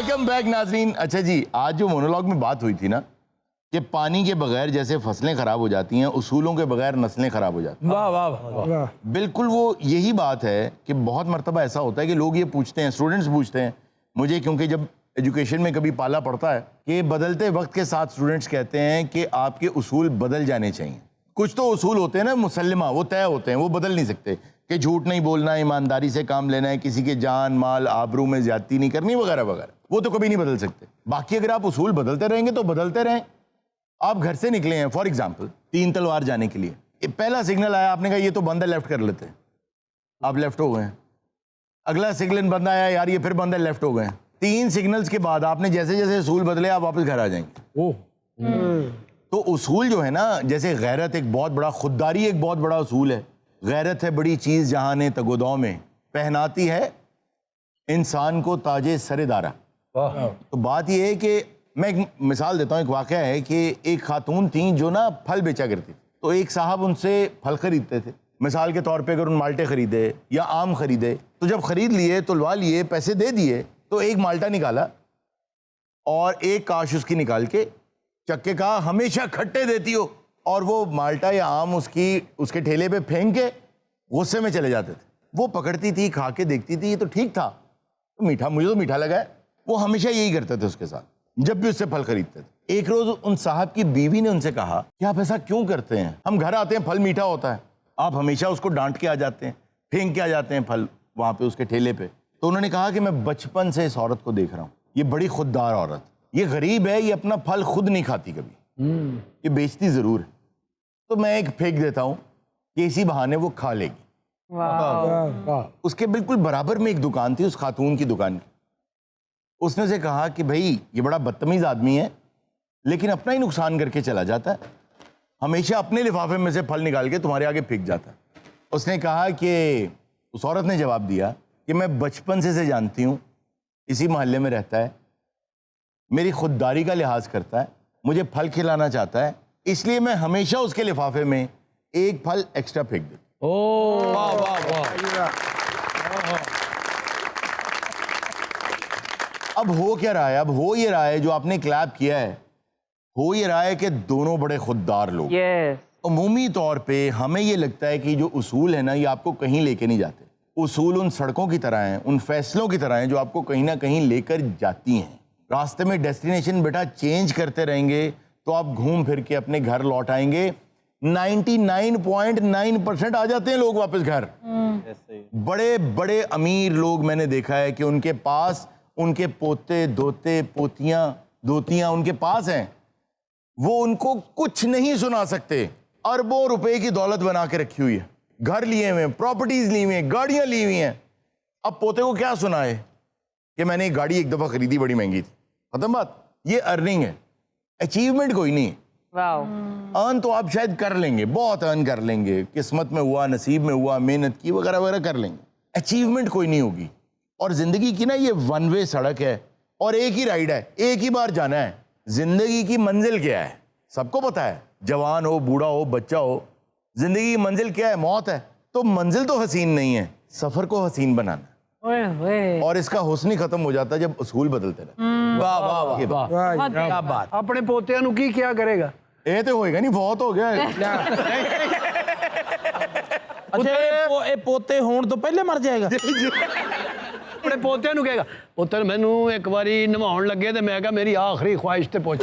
Welcome back नाजरीन। अच्छा जी, आज जो मोनोलॉग में बात हुई थी ना कि पानी के बगैर जैसे फसलें खराब हो जाती हैं, उसूलों के बगैर नस्लें खराब हो जाती हैं। वाह वाह वाह, बिल्कुल वो यही बात है कि बहुत मर्तबा ऐसा होता है कि लोग ये पूछते हैं, स्टूडेंट्स पूछते हैं मुझे, क्योंकि जब एजुकेशन में कभी पाला पड़ता है कि बदलते वक्त के साथ स्टूडेंट्स कहते हैं कि आपके उसूल बदल जाने चाहिए। कुछ तो उसूल होते हैं ना मुसल्लमा, वो तय होते हैं, वो बदल नहीं सकते, कि झूठ नहीं बोलना, ईमानदारी से काम लेना है, किसी के जान माल आबरू में ज्यादती नहीं करनी वगैरह वगैरह, वो तो कभी नहीं बदल सकते। बाकी अगर आप उसूल बदलते रहेंगे तो बदलते रहें। आप घर से निकले हैं फॉर एग्जाम्पल 3 तलवार जाने के लिए, पहला सिग्नल आया, आपने कहा ये तो बंद है, लेफ्ट कर लेते हैं, आप लेफ्ट हो गए। अगला सिग्नल बंद आया, यार ये फिर बंद है, लेफ्ट हो गए। 3 सिग्नल्स के बाद आपने जैसे जैसे उसूल बदले आप वापस घर आ जाएंगे। ओह तो उसूल जो है ना, जैसे गैरत एक बहुत बड़ा, खुददारी एक बहुत बड़ा उसूल है। गैरत है बड़ी चीज जहां ने तगोदाव में, पहनाती है इंसान को ताजे सरेदारा। तो बात यह है कि मैं एक मिसाल देता हूँ, एक वाकया है कि एक खातून थी जो ना फल बेचा करती थी। तो एक साहब उनसे फल खरीदते थे। मिसाल के तौर पे अगर उन माल्टे खरीदे या आम खरीदे, तो जब खरीद लिए, तुलवा लिए, पैसे दे दिए, तो एक माल्टा निकाला और एक काश उसकी निकाल के चक्के कहा हमेशा खट्टे देती हो, और वो माल्टा या आम उसके ठेले पे फेंक के गुस्से में चले जाते थे। वो पकड़ती थी, खा के देखती थी, ये तो ठीक था, तो मीठा, मुझे तो मीठा लगा है। वो हमेशा यही करते थे उसके साथ, जब भी उससे फल खरीदते थे। एक रोज उन साहब की बीवी ने उनसे कहा कि आप ऐसा क्यों करते हैं? हम घर आते हैं, फल मीठा होता है, आप हमेशा उसको डांट के आ जाते हैं, फेंक के आ जाते हैं फल वहां पे उसके ठेले पे। तो उन्होंने कहा कि मैं बचपन से इस औरत को देख रहा हूँ, ये बड़ी खुददार औरत, ये गरीब है, ये अपना फल खुद नहीं खाती कभी, ये बेचती जरूर है, तो मैं एक फेंक देता हूँ कि इसी बहाने वो खा लेगी। वाह, उसके बिल्कुल बराबर में एक दुकान थी, उस खातून की दुकान की। उसने से कहा कि भाई ये बड़ा बदतमीज आदमी है, लेकिन अपना ही नुकसान करके चला जाता है, हमेशा अपने लिफाफे में से फल निकाल के तुम्हारे आगे फेंक जाता है। उसने कहा कि, उस औरत ने जवाब दिया कि मैं बचपन से जानती हूँ, इसी मोहल्ले में रहता है, मेरी खुददारी का लिहाज करता है, मुझे फल खिलाना चाहता है, इसलिए मैं हमेशा उसके लिफाफे में एक फल एक्स्ट्रा फेंक देती। ओह वाह वाह वाह। अब हो क्या रहा है? अब हो ये रहा है, जो आपने क्लैप किया है, हो ये रहा है कि दोनों बड़े खुददार लोग। अमूमी तौर पे हमें ये लगता है कि जो उसूल है ना, ये आपको कहीं लेके नहीं जाते। उसूल उन सड़कों की तरह हैं, उन फैसलों की तरह हैं जो आपको कहीं ना कहीं लेकर जाती हैं। रास्ते में डेस्टिनेशन बेटा चेंज करते रहेंगे तो आप घूम फिर के अपने घर लौट आएंगे। 99.9% आ जाते हैं लोग वापस घर। बड़े बड़े अमीर लोग मैंने देखा है कि उनके पास उनके पोते दोते पोतियां दोतियां उनके पास हैं, वो उनको कुछ नहीं सुना सकते। अरबों रुपए की दौलत बना के रखी हुई है, घर लिए हुए हैं, प्रॉपर्टीज ली हुई हैं, गाड़ियां ली हुई हैं। अब पोते को क्या सुनाए कि मैंने एक गाड़ी एक दफा खरीदी, बड़ी महंगी थी, खत्म बात। ये अर्निंग है, अचीवमेंट कोई नहीं। अर्न तो आप शायद कर लेंगे, बहुत अर्न कर लेंगे, किस्मत में हुआ, नसीब में हुआ, मेहनत की वगैरह वगैरह कर लेंगे, अचीवमेंट कोई नहीं होगी। और जिंदगी की ना ये वन वे सड़क है और एक ही राइड है, एक ही बार जाना है। जिंदगी की मंजिल क्या है सबको पता है, जवान हो बूढ़ा हो बच्चा हो, जिंदगी की मंजिल क्या है? मौत है। तो मंजिल तो हसीन नहीं है, सफर को हसीन बनाना। और इसका हुस्न ही खत्म हो जाता है जब उसूल बदलते रहे। वाह वाह वाह वाह, क्या बात। अपने पोतियां नु की क्या करेगा? ये तो होएगा नहीं, बहुत हो गया। अच्छा ਇਹ ਪੋਤੇ ਹੋਣ ਤੋਂ ਪਹਿਲੇ ਮਰ ਜਾਏਗਾ? अपने पोतियां नु कहेगा पुत्र मैनू एक बारी नहाउण लगे तो मैं कहा मेरी आखिरी ख्वाहिश ते पहुंच।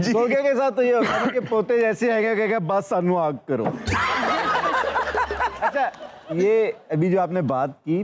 पोते के साथ तो ये होगा ना कि पोते जैसे आएंगे कहेगा बस सानू आग करो। अच्छा, ये अभी जो आपने बात की,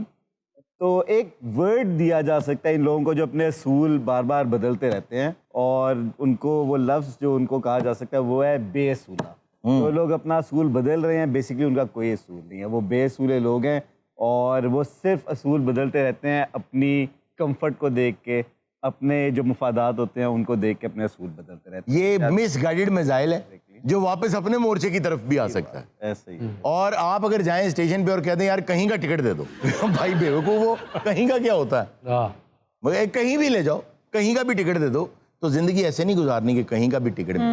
तो एक वर्ड दिया जा सकता है इन लोगों को जो अपने असूल बार बार बदलते रहते हैं, और उनको वो लफ्ज जो उनको कहा जा सकता है वो है बेअसूला। जो लोग अपना असूल बदल रहे हैं, बेसिकली उनका कोई असूल नहीं है, वो बेअसूले लोग हैं, और वो सिर्फ असूल बदलते रहते हैं अपनी कंफर्ट को देख के, अपने जो मुफादात होते हैं उनको देख के अपने असूल बदलते रहते हैं। ये मिसगाइडेड मिसाइल है जो वापस अपने मोर्चे की तरफ भी आ सकता है। ऐसे ही। और आप अगर जाएं स्टेशन पे और कहते हैं यार कहीं का टिकट दे दो भाई बेवकूफ, वो कहीं का क्या होता है? मगर कहीं भी ले जाओ, कहीं का भी टिकट दे दो। तो जिंदगी ऐसे नहीं गुजारनी कि कहीं का भी टिकट दे।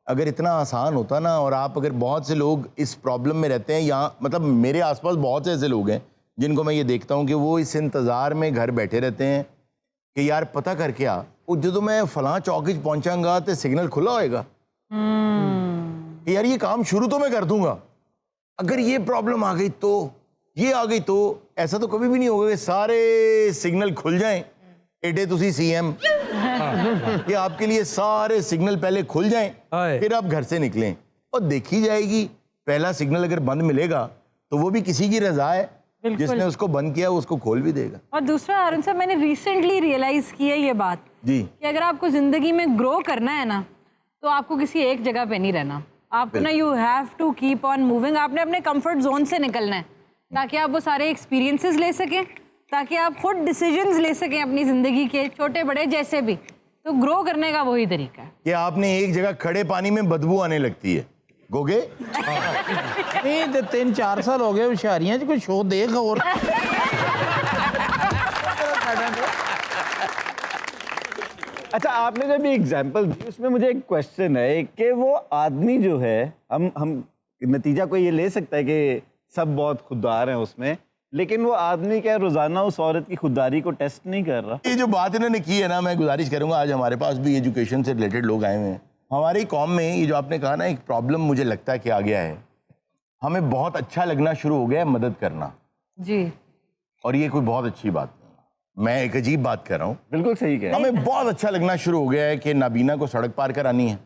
अगर इतना आसान होता ना, और आप अगर, बहुत से लोग इस प्रॉब्लम में रहते हैं यहाँ, मतलब मेरे आसपास बहुत से ऐसे लोग हैं जिनको मैं ये देखता हूँ कि वो इस इंतज़ार में घर बैठे रहते हैं कि यार पता करके आ, वो जो मैं फलां चौक पहुँचाऊँगा तो सिग्नल खुला होएगा कि यार ये काम शुरू तो मैं कर दूंगा, अगर ये प्रॉब्लम आ गई तो, ये आ गई तो। ऐसा तो कभी भी नहीं होगा कि सारे सिग्नल खुल जाएं। एडे तुसी सीएम कि आपके लिए सारे सिग्नल पहले खुल जाएं, फिर आप घर से निकलें और देखी जाएगी। पहला सिग्नल अगर बंद मिलेगा तो वो भी किसी की रजा है, जिसने उसको बंद किया उसको खोल भी देगा। और दूसरा अरुण साहब, मैंने रिसेंटली रियलाइज किया ये बात जी कि अगर आपको जिंदगी में ग्रो करना है ना, तो आपको किसी एक जगह पे नहीं रहना। आपको ना you have to keep on moving. आपने अपने कंफर्ट जोन से निकलना है ताकि आप वो सारे एक्सपीरियंसेस ले सकें, ताकि आप खुद डिसीजंस ले सकें अपनी ज़िंदगी के, छोटे बड़े जैसे भी। तो ग्रो करने का वही तरीका है कि आपने एक जगह खड़े पानी में बदबू आने लगती है गोगे। नहीं तो 3-4 साल हो गए होशियारियां कोई शो देख और अच्छा, आपने जब ये एग्जाम्पल दी उसमें मुझे एक क्वेश्चन है कि वो आदमी जो है, हम नतीजा को ये ले सकता है कि सब बहुत खुददार हैं उसमें, लेकिन वो आदमी क्या रोजाना उस औरत की खुददारी को टेस्ट नहीं कर रहा? ये जो बात इन्होंने की है ना, मैं गुजारिश करूंगा, आज हमारे पास भी एजुकेशन से रिलेटेड लोग आए हुए हैं। हमारी कौम में ये जो आपने कहा ना, एक प्रॉब्लम मुझे लगता है कि आ गया है, हमें बहुत अच्छा लगना शुरू हो गया है मदद करना जी। और ये कोई बहुत अच्छी बात नहीं, मैं एक अजीब बात कर रहा हूँ। बिल्कुल सही कह रहे हैं। हमें बहुत अच्छा लगना शुरू हो गया है कि नाबीना को सड़क पार करानी है,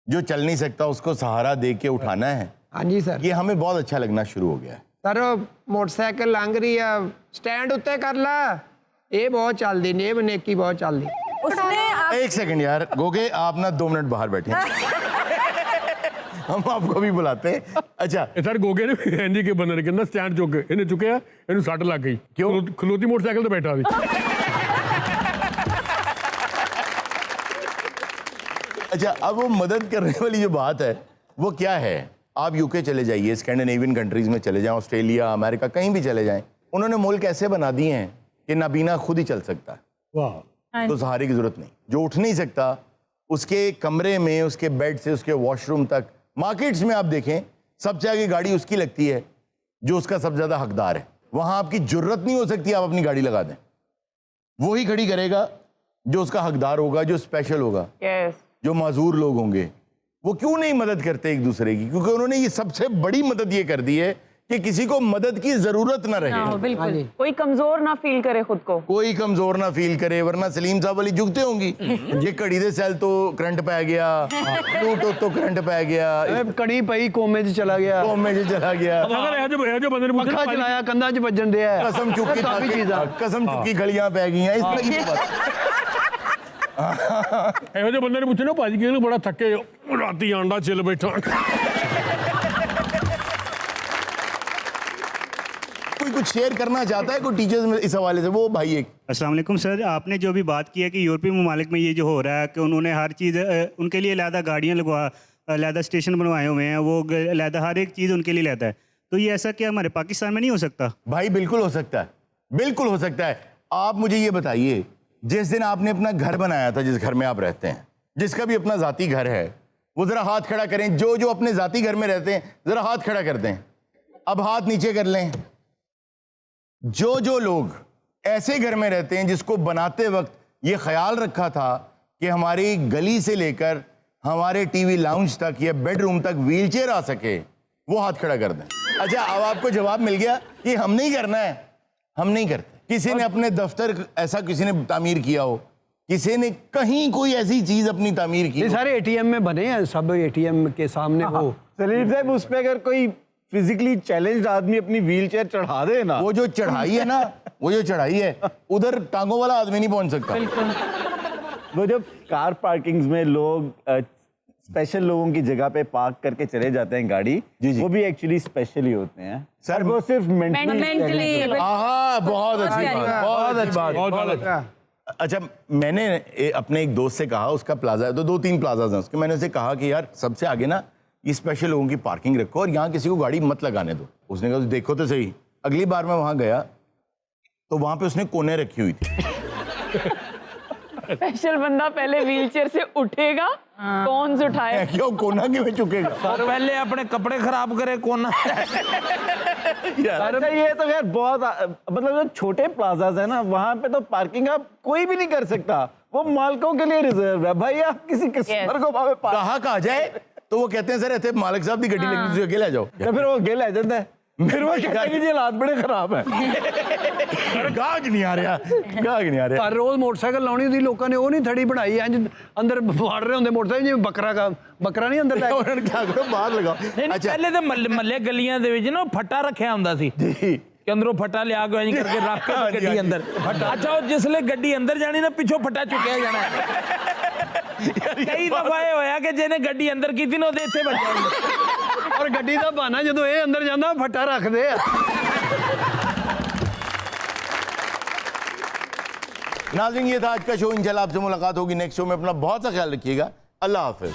जो चल नहीं सकता उसको सहारा दे के उठाना है। हाँ जी सर। ये हमें बहुत अच्छा लगना शुरू हो गया है। सर मोटरसाइकिल लंघ रही है, स्टैंड उत्ते कर ला, ये बहुत चलती ने, ये नेकी बहुत चलती। उसने एक सेकंड यार गोगे, आप ना 2 मिनट बाहर बैठे हम आपको भी बुलाते हैं। अच्छा सर गोगे ने हिंदी के बंदे ने कहना स्टैंड चुक इन्हें चुकया, इन्हें सट लग गई। क्यों? खलोती मोटरसाइकिल तो बैठा थी। अच्छा, अब वो मदद करने वाली जो बात है वो क्या है? आप यूके चले जाइए, स्कैंडिनेवियन कंट्रीज में चले जाएं, ऑस्ट्रेलिया, अमेरिका, कहीं भी चले जाएं, उन्होंने मुल्क ऐसे बना दिए हैं कि नाबीना खुद ही चल सकता है, वाह, तो सहारे की जरूरत नहीं। जो उठ नहीं सकता, उसके कमरे में, उसके बेड से उसके वॉशरूम तक, मार्केट्स में आप देखें सबसे आगे गाड़ी उसकी लगती है जो उसका सबसे ज्यादा हकदार है। वहां आपकी जरूरत नहीं हो सकती आप अपनी गाड़ी लगा दें, वही खड़ी करेगा जो उसका हकदार होगा, जो स्पेशल होगा, जो माजूर लोग होंगे। वो क्यों नहीं मदद करते एक दूसरे की? क्योंकि उन्होंने ये सबसे बड़ी मदद ये कर दी है कि किसी को मदद की जरूरत ना रहे, बिल्कुल कोई कमजोर ना फील करे खुद को, कोई कमजोर ना फील करे। वरना सलीम साहब वाली जुगते होंगी, ये कड़ी दे सेल तो करंट पै गया, टूटो तो करंट पै गया, कड़ी पई कोमे च चला गया, कोमे च चला गया, अगर ये जो बंदे ने पूछा पक्का चलाया कंधा च बजन दिया है, कसम चुकी काफी चीज़ां। कसम चुकी खलियां पै गई हैं, इस तरह की बात। ਇਹੋ ਜਿਹੇ ਬੰਦੇ ਨੇ ਪੁੱਛਿਆ ਨਾ ਭਾਜੀ ਕਿਹਨੂੰ ਬੜਾ ਥੱਕੇ ਰਾਤੀ ਆਂਡਾ ਚਿਲ ਬੈਠਾ। कोई कुछ शेयर करना चाहता है कोई टीचर्स में इस हवाले से? वो भाई एक अस्सलाम वालेकुम सर, आपने जो भी बात की है कि यूरोपीय ममालिक में ये जो हो रहा है कि उन्होंने हर चीज़ उनके लिए अलहदा गाड़ियाँ अलहदा स्टेशन बनवाए हुए हैं, वो अलहदा हर एक चीज़ उनके लिए लेता है, तो ये ऐसा क्या हमारे पाकिस्तान में नहीं हो सकता? भाई बिल्कुल हो सकता है, बिल्कुल हो सकता है। आप मुझे ये बताइए, जिस दिन आपने अपना घर बनाया था, जिस घर में आप रहते हैं, जिसका भी अपना जाती घर है, वो जरा हाथ खड़ा करें। जो जो अपने जाती घर में रहते हैं जरा हाथ खड़ा कर दें। अब हाथ नीचे कर लें। जो जो लोग ऐसे घर में रहते हैं जिसको बनाते वक्त ये ख्याल रखा था कि हमारी गली से लेकर हमारे टीवी लाउंज तक या बेडरूम तक व्हीलचेयर आ सके, वो हाथ खड़ा कर दें। अच्छा, अब आपको जवाब मिल गया कि हम नहीं करना है, हम नहीं करते। किसी ने अपने दफ्तर ऐसा किसी ने तामीर किया हो, किसी ने कहीं कोई ऐसी चीज अपनी तामीर की ये हो। सारे एटीएम में बने हैं, सब एटीएम के सामने वो सलीम साहब, उस पे अगर कोई फिजिकली चैलेंज्ड आदमी अपनी व्हीलचेयर चढ़ा दे ना, वो जो चढ़ाई है ना, वो जो चढ़ाई है, उधर टांगों वाला आदमी नहीं पहुंच सकता। वो जब कार पार्किंग्स में लोग स्पेशल लोगों की जगह पे पार्क करके चले जाते हैं गाड़ी, जी जी, वो भी एक्चुअली स्पेशल ही होते हैं सर। वो सिर्फ मेंटली हाँ, बहुत अच्छी बात, बहुत अच्छी बात, बहुत अच्छा। अच्छा, मैंने अपने एक दोस्त से कहा, उसका प्लाजा है, तो 2-3 प्लाजा हैं उसके, मैंने उसे कहा कि यार सबसे आगे ना ये स्पेशल लोगों की पार्किंग रखो और यहाँ किसी को गाड़ी मत लगाने दो। उसने कहा देखो तो सही। अगली बार मैं वहाँ गया तो वहाँ पे उसने कोने रखी हुई थी। स्पेशल बंदा पहले व्हीलचेयर से उठेगा, कौन से उठाए? क्यों कोना क्यों झुकेगा? और पहले अपने कपड़े खराब करे कोना। अच्छा ये तो यार बहुत मतलब जो छोटे प्लाजाज है ना वहाँ पे तो पार्किंग आप कोई भी नहीं कर सकता, वो मालिकों के लिए रिजर्व है भाई। आप किसी कस्टमर को भावे कहा कहा जाए तो वो कहते हैं सर इतने मालिक साहब की गड्डी लेके ਤੁਸੀਂ अकेले आ जाओ। तो फिर वो अकेले आ जाता है, फिर वो कहता है कि जी हालात बड़े खराब है। ਗਾਹਕ ਨਹੀਂ ਆ ਰਿਹਾ, ਗਾਹਕ ਨਹੀਂ ਆ ਰਿਹਾ। ਪਰ ਰੋਜ਼ ਮੋਟਰਸਾਈਕਲ ਲਾਉਣੀ ਹੁੰਦੀ, ਲੋਕਾਂ ਨੇ ਉਹ ਨਹੀਂ ਥੜੀ ਬਣਾਈ ਇੰਜ ਅੰਦਰ ਵਾੜ ਰਹੇ ਹੁੰਦੇ ਮੋਟਰਸਾਈਕਲ, ਜਿਵੇਂ ਬੱਕਰਾ ਨਹੀਂ ਅੰਦਰ ਲੈ ਕੇ। ਉਹਨਾਂ ਨੇ ਕਿਹਾ ਕਰੋ ਬਾਹਰ ਲਗਾਓ। ਨਹੀਂ ਨਹੀਂ, ਪਹਿਲੇ ਤਾਂ ਮੱਲੇ ਗਲੀਆਂ ਦੇ ਵਿੱਚ ਨਾ ਉਹ ਫੱਟਾ ਰੱਖਿਆ ਹੁੰਦਾ ਸੀ ਜੀ ਕਿ ਅੰਦਰੋਂ ਫੱਟਾ ਲਿਆ ਕੇ ਇੰਜ ਕਰਕੇ ਰੱਖ ਕੇ ਗੱਡੀ ਅੰਦਰ। ਅੱਛਾ ਉਹ ਜਿਸਲੇ ਗੱਡੀ ਅੰਦਰ ਜਾਣੀ ਨਾ ਪਿੱਛੋਂ ਫੱਟਾ ਚੁੱਕਿਆ ਜਾਣਾ। ਕਈ ਦਫਾ ਇਹ ਹੋਇਆ ਕਿ ਜਿਹਨੇ ਗੱਡੀ ਅੰਦਰ ਕੀਤੀ ਨਾ ਉਹਦੇ ਇੱਥੇ ਵੱਜਿਆ ਹੁੰਦਾ। ਔਰ ਗੱਡੀ ਦਾ ਬਹਾਨਾ ਜਦੋਂ ਇਹ ਅੰਦਰ ਜਾਂਦਾ ਫੱਟਾ ਰੱਖਦੇ ਆ। नाज़रीन ये था आज का शो। इंशाल्लाह आपसे मुलाकात होगी नेक्स्ट शो में। अपना बहुत सा ख्याल रखिएगा। अल्लाह हाफिज।